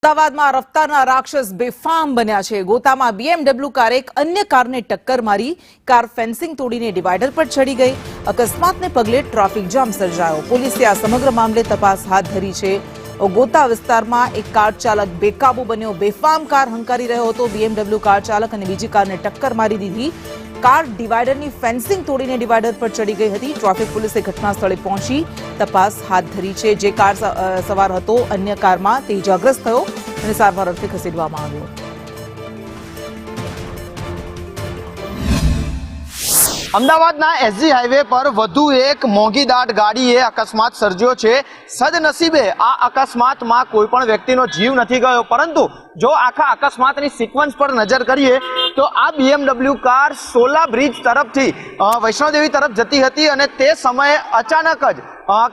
અમદાવાદમાં રફતારના રાક્ષસ બેફામ બન્યા છે। ગોતામાં BMW કાર એક અન્ય કારને ટક્કર મારી કાર ફેન્સિંગ તોડીને ડિવાઈડર પર ચડી ગઈ। અકસ્માતને પગલે ટ્રાફિક જામ સર્જાયો। પોલીસે આ સમગ્ર મામલે તપાસ હાથ ધરી છે। ગોતા વિસ્તારમાં એક કાર ચાલક બેકાબુ બન્યો। બેફામ કાર હંકારી રહ્યો હતો। BMW કાર ચાલક અને બીજી કારને ટક્કર મારી દીધી। કાર ડિવાઈડરની ફેન્સિંગ તોડીને ડિવાઈડર પર ચડી ગઈ હતી। ટ્રાફિક પોલીસે ઘટના સ્થળે પહોંચી તપાસ હાથ ધરી છે। જે કાર સવાર હતો અન્ય કારમાં તે ઇજાગ્રસ્ત થયો અને સારવાર અર્થે ખસેડવામાં આવ્યો। અમદાવાદના એસજી હાઈવે પર વધુ એક મોંઘીદાટ ગાડીએ અકસ્માત સર્જ્યો છે। સદનસીબે આ અકસ્માતમાં કોઈ પણ વ્યક્તિનો જીવ નથી ગયો, પરંતુ જો આખા અકસ્માતની સિક્વન્સ પર નજર કરીએ તો આ BMW કાર સોલા બ્રિજ તરફથી વૈષ્ણોદેવી તરફ જતી હતી અને તે સમયે અચાનક જ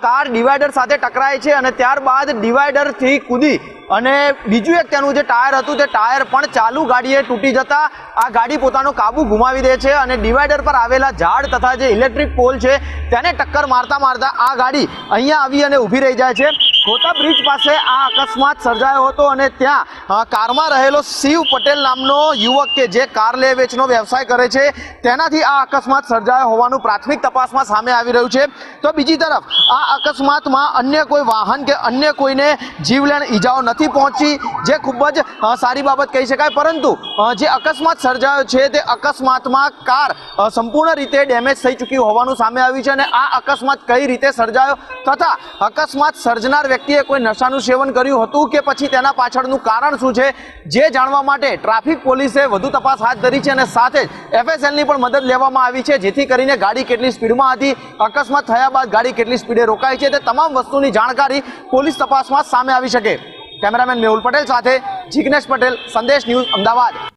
કાર ડિવાઈડર સાથે ટકરાય છે અને ત્યારબાદ ડિવાઈડરથી કૂદી અને બીજું એક તેનું જે ટાયર હતું તે ટાયર પણ ચાલુ ગાડીએ તૂટી જતા આ ગાડી પોતાનો કાબુ ગુમાવી દે છે અને ડિવાઈડર પર આવેલા ઝાડ તથા જે ઇલેક્ટ્રિક પોલ છે તેને ટક્કર મારતા મારતા આ ગાડી અહીંયા આવી અને ઊભી રહી જાય છે। ગોતા બ્રિજ પાસે આ અકસ્માત સર્જાયો હતો અને ત્યાં કારમાં રહેલો શિવ પટેલ નામનો યુવક કે જે કાર લે વેચનો વ્યવસાય કરે છે તેનાથી આ અકસ્માત સર્જાયો હોવાનું પ્રાથમિક તપાસમાં સામે આવી રહ્યું છે। તો બીજી તરફ આ અકસ્માતમાં અન્ય કોઈ વાહન કે અન્ય કોઈને જીવલેણ ઈજાઓ નથી પહોંચી, જે ખૂબ જ સારી બાબત કહી શકાય। પરંતુ જે અકસ્માત સર્જાયો છે તે અકસ્માતમાં કાર સંપૂર્ણ રીતે ડેમેજ થઈ ચૂકી હોવાનું સામે આવ્યું છે અને આ અકસ્માત કઈ રીતે સર્જાયો તથા અકસ્માત સર્જનાર વ્યક્તિએ કોઈ નશાનું સેવન કર્યું હતું કે પછી તેના પાછળનું કારણ શું છે, જે જાણવા માટે ટ્રાફિક પોલીસે વધુ તપાસ હાથ ધરી છે અને સાથે જ FSLની પણ મદદ લેવામાં આવી છે, જેથી કરીને ગાડી કેટલી સ્પીડમાં હતી, અકસ્માત થયા બાદ ગાડી કેટલી સ્પીડે રોકાઈ છે તે તમામ વસ્તુની જાણકારી પોલીસ તપાસમાં સામે આવી શકે। કેમેરામેન મેહુલ પટેલ સાથે જિગ્નેશ પટેલ, સંદેશ ન્યૂઝ, અમદાવાદ।